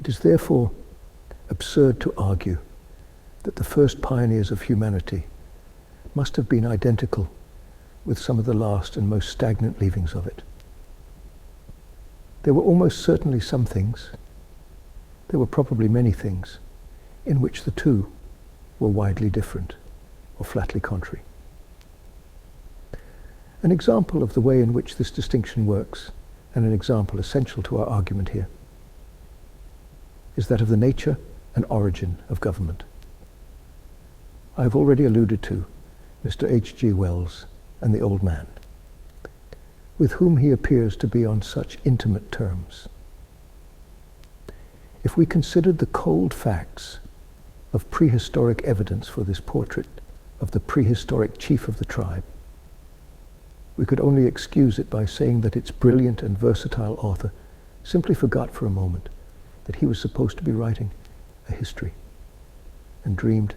It is therefore absurd to argue that the first pioneers of humanity must have been identical with some of the last and most stagnant leavings of it. There were almost certainly some things, there were probably many things, in which the two were widely different or flatly contrary. An example of the way in which this distinction works, and an example essential to our argument here, is that of the nature and origin of government. I have already alluded to Mr. H.G. Wells and the old man, with whom he appears to be on such intimate terms. If we considered the cold facts of prehistoric evidence for this portrait of the prehistoric chief of the tribe, we could only excuse it by saying that its brilliant and versatile author simply forgot for a moment that he was supposed to be writing a history, and dreamed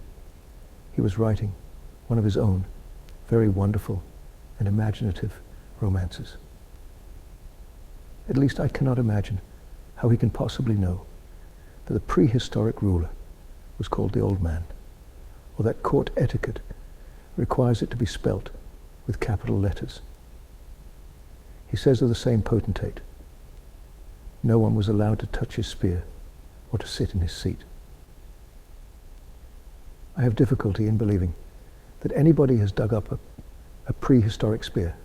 he was writing one of his own very wonderful and imaginative romances. At least I cannot imagine how he can possibly know that the prehistoric ruler was called the old man, or that court etiquette requires it to be spelt with capital letters. He says of the same potentate, no one was allowed to touch his spear or to sit in his seat. I have difficulty in believing that anybody has dug up a prehistoric spear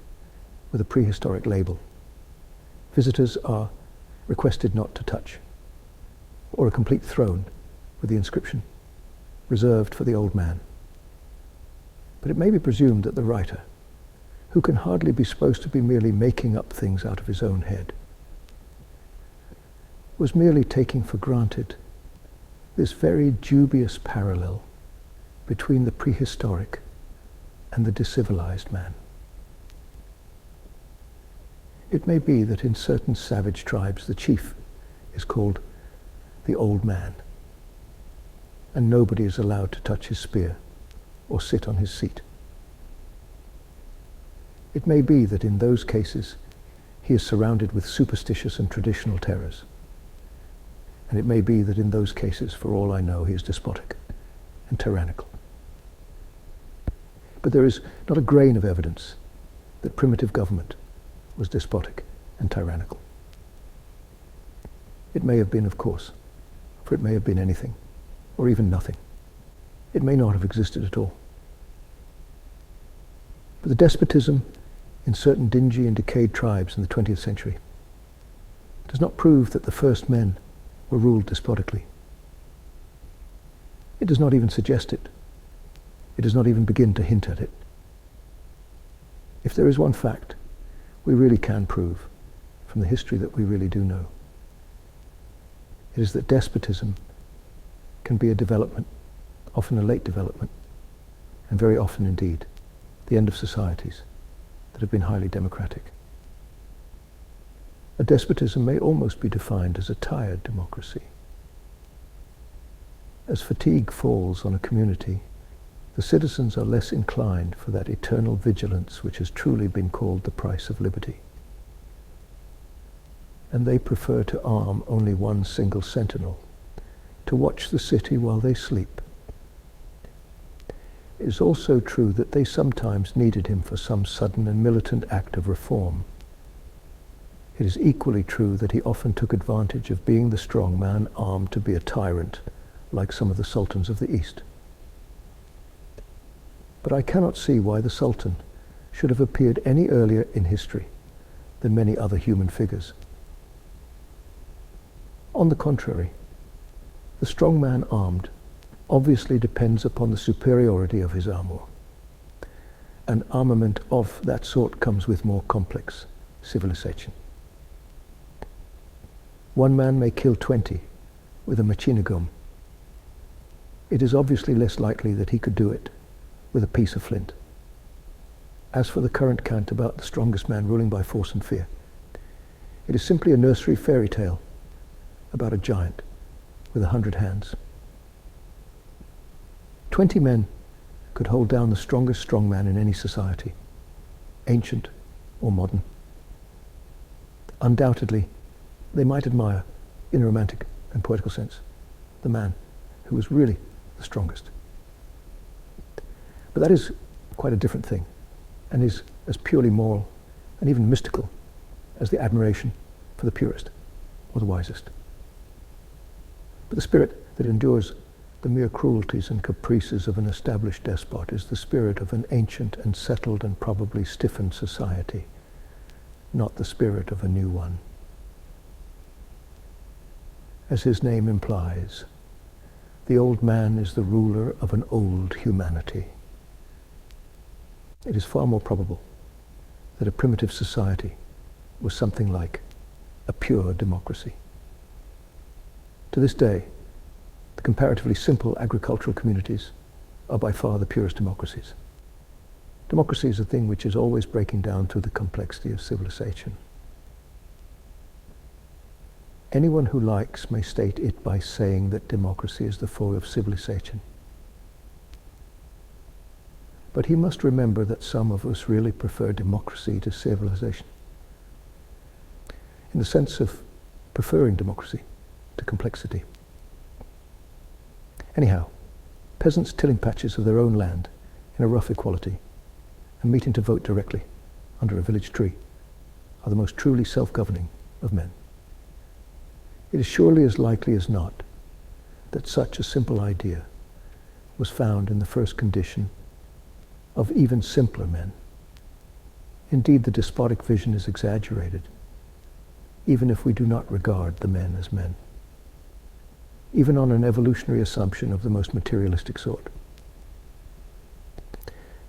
with a prehistoric label. Visitors are requested not to touch, or a complete throne with the inscription, reserved for the old man. But it may be presumed that the writer, who can hardly be supposed to be merely making up things out of his own head, was merely taking for granted this very dubious parallel between the prehistoric and the decivilized man. It may be that in certain savage tribes the chief is called the old man, and nobody is allowed to touch his spear or sit on his seat. It may be that in those cases he is surrounded with superstitious and traditional terrors, and it may be that in those cases, for all I know, he is despotic and tyrannical. But there is not a grain of evidence that primitive government was despotic and tyrannical. It may have been, of course, for it may have been anything, or even nothing. It may not have existed at all. But the despotism in certain dingy and decayed tribes in the 20th century does not prove that the first men were ruled despotically. It does not even suggest it. It does not even begin to hint at it. If there is one fact we really can prove from the history that we really do know, it is that despotism can be a development, often a late development, and very often indeed the end of societies that have been highly democratic. A despotism may almost be defined as a tired democracy. As fatigue falls on a community, the citizens are less inclined for that eternal vigilance which has truly been called the price of liberty. And they prefer to arm only one single sentinel, to watch the city while they sleep. It is also true that they sometimes needed him for some sudden and militant act of reform. It is equally true that he often took advantage of being the strong man armed to be a tyrant, like some of the sultans of the East. But I cannot see why the Sultan should have appeared any earlier in history than many other human figures. On the contrary, the strong man armed obviously depends upon the superiority of his armor. An armament of that sort comes with more complex civilization. One man may kill 20 with a machine gun. It is obviously less likely that he could do it with a piece of flint. As for the current cant about the strongest man ruling by force and fear, it is simply a nursery fairy tale about a giant with 100 hands. 20 men could hold down the strongest strongman in any society, ancient or modern. Undoubtedly, they might admire, in a romantic and poetical sense, the man who was really the strongest. But that is quite a different thing, and is as purely moral and even mystical as the admiration for the purest or the wisest. But the spirit that endures the mere cruelties and caprices of an established despot is the spirit of an ancient and settled and probably stiffened society, not the spirit of a new one. As his name implies, the old man is the ruler of an old humanity. It is far more probable that a primitive society was something like a pure democracy. To this day, the comparatively simple agricultural communities are by far the purest democracies. Democracy is a thing which is always breaking down through the complexity of civilization. Anyone who likes may state it by saying that democracy is the foe of civilization. But he must remember that some of us really prefer democracy to civilization, in the sense of preferring democracy to complexity. Anyhow, peasants tilling patches of their own land in a rough equality and meeting to vote directly under a village tree are the most truly self-governing of men. It is surely as likely as not that such a simple idea was found in the first condition of even simpler men. Indeed, the despotic vision is exaggerated, even if we do not regard the men as men, even on an evolutionary assumption of the most materialistic sort.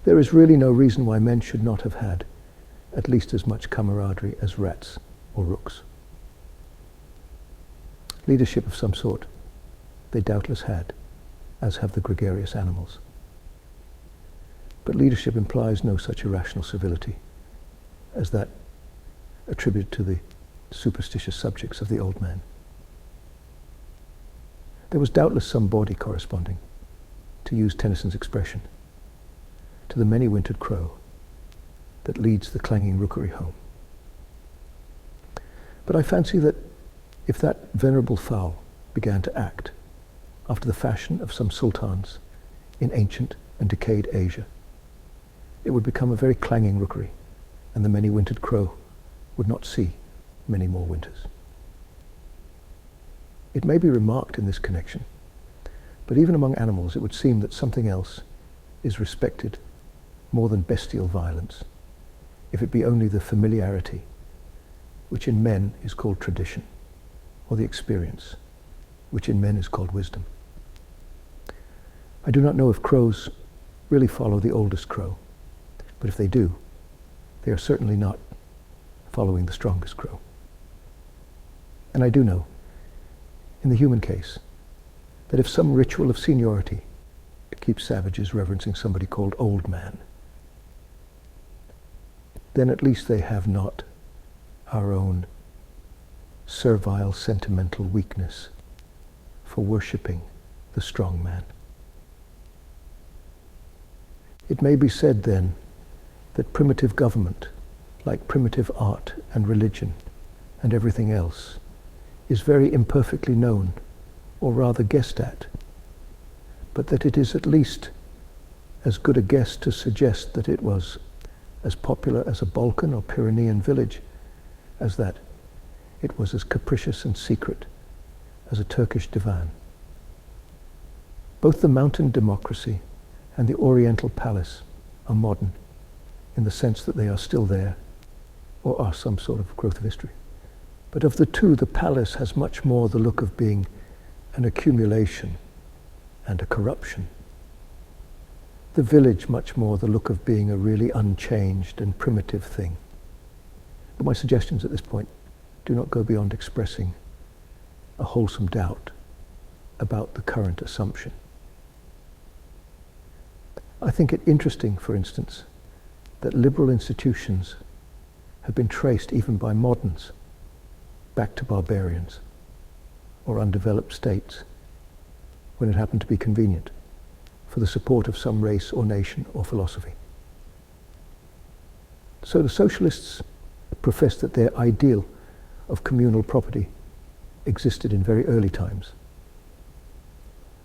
There is really no reason why men should not have had at least as much camaraderie as rats or rooks. Leadership of some sort they doubtless had, as have the gregarious animals. But leadership implies no such irrational civility as that attributed to the superstitious subjects of the old man. There was doubtless some body corresponding, to use Tennyson's expression, to the many-wintered crow that leads the clanging rookery home. But I fancy that if that venerable fowl began to act after the fashion of some sultans in ancient and decayed Asia, it would become a very clanging rookery, and the many-wintered crow would not see many more winters. It may be remarked in this connection, but even among animals it would seem that something else is respected more than bestial violence, if it be only the familiarity, which in men is called tradition, or the experience, which in men is called wisdom. I do not know if crows really follow the oldest crow, but if they do, they are certainly not following the strongest crow. And I do know, in the human case, that if some ritual of seniority keeps savages reverencing somebody called old man, then at least they have not our own servile sentimental weakness for worshipping the strong man. It may be said then that primitive government, like primitive art and religion and everything else, is very imperfectly known, or rather guessed at, but that it is at least as good a guess to suggest that it was as popular as a Balkan or Pyrenean village as that it was as capricious and secret as a Turkish divan. Both the mountain democracy and the Oriental palace are modern in the sense that they are still there or are some sort of growth of history. But of the two, the palace has much more the look of being an accumulation and a corruption. The village much more the look of being a really unchanged and primitive thing. But my suggestions at this point do not go beyond expressing a wholesome doubt about the current assumption. I think it interesting, for instance, that liberal institutions have been traced even by moderns back to barbarians or undeveloped states when it happened to be convenient for the support of some race or nation or philosophy. So the socialists profess that their ideal of communal property existed in very early times.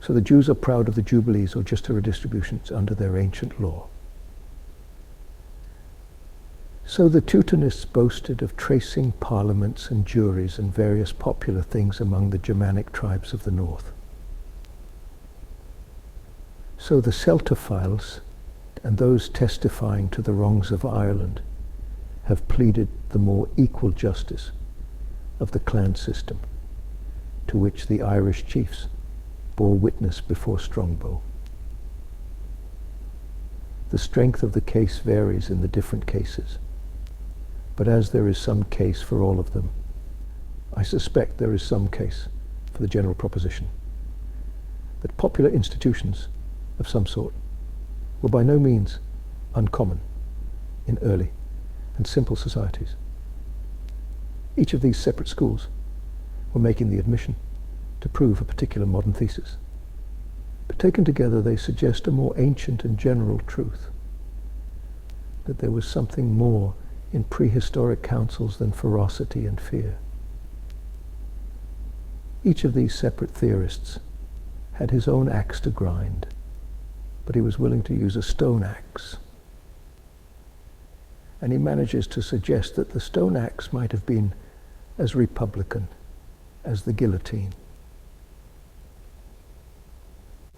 So the Jews are proud of the jubilees or just redistributions under their ancient law. So the Teutonists boasted of tracing parliaments and juries and various popular things among the Germanic tribes of the north. So the Celtophiles and those testifying to the wrongs of Ireland have pleaded the more equal justice of the clan system, to which the Irish chiefs bore witness before Strongbow. The strength of the case varies in the different cases, but as there is some case for all of them, I suspect there is some case for the general proposition that popular institutions of some sort were by no means uncommon in early and simple societies. Each of these separate schools were making the admission to prove a particular modern thesis. But taken together, they suggest a more ancient and general truth, that there was something more in prehistoric councils than ferocity and fear. Each of these separate theorists had his own axe to grind, but he was willing to use a stone axe. And he manages to suggest that the stone axe might have been as republican as the guillotine.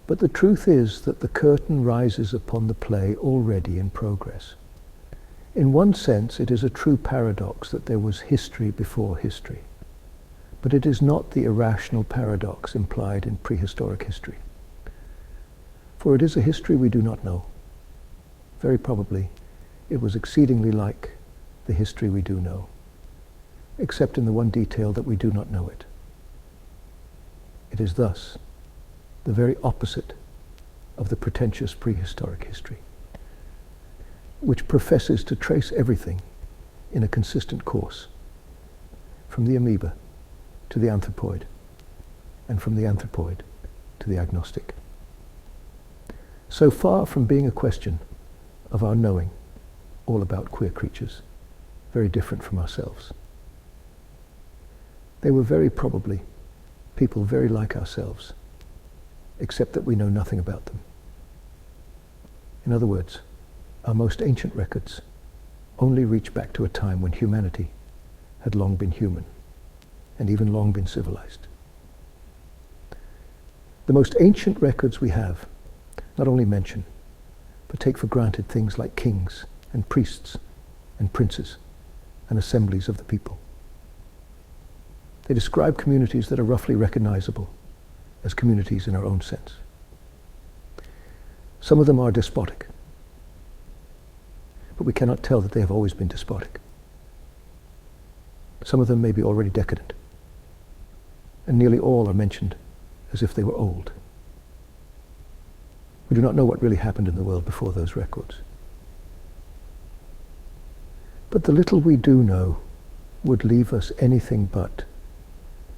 But the truth is that the curtain rises upon the play already in progress. In one sense, it is a true paradox that there was history before history. But it is not the irrational paradox implied in prehistoric history. For it is a history we do not know. Very probably, it was exceedingly like the history we do know, except in the one detail that we do not know it. It is thus the very opposite of the pretentious prehistoric history, which professes to trace everything in a consistent course, from the amoeba to the anthropoid, and from the anthropoid to the agnostic. So far from being a question of our knowing all about queer creatures, very different from ourselves, they were very probably people very like ourselves, except that we know nothing about them. In other words, our most ancient records only reach back to a time when humanity had long been human, and even long been civilized. The most ancient records we have not only mention, but take for granted things like kings and priests and princes and assemblies of the people. They describe communities that are roughly recognizable as communities in our own sense. Some of them are despotic, but we cannot tell that they have always been despotic. Some of them may be already decadent, and nearly all are mentioned as if they were old. We do not know what really happened in the world before those records. But the little we do know would leave us anything but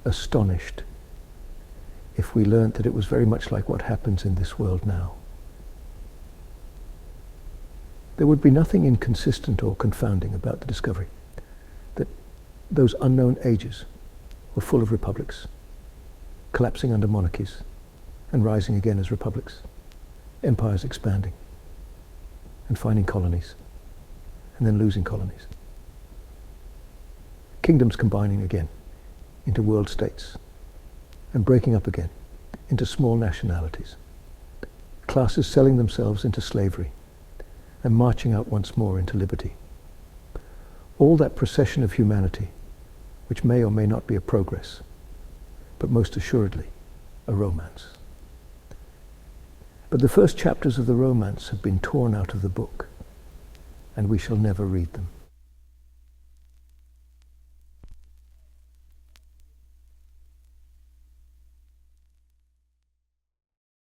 astonished if we learnt that it was very much like what happens in this world now. There would be nothing inconsistent or confounding about the discovery that those unknown ages were full of republics, collapsing under monarchies and rising again as republics, empires expanding and finding colonies and then losing colonies, kingdoms combining again into world states and breaking up again into small nationalities, classes selling themselves into slavery and marching out once more into liberty. All that procession of humanity, which may or may not be a progress, but most assuredly a romance. But the first chapters of the romance have been torn out of the book, and we shall never read them.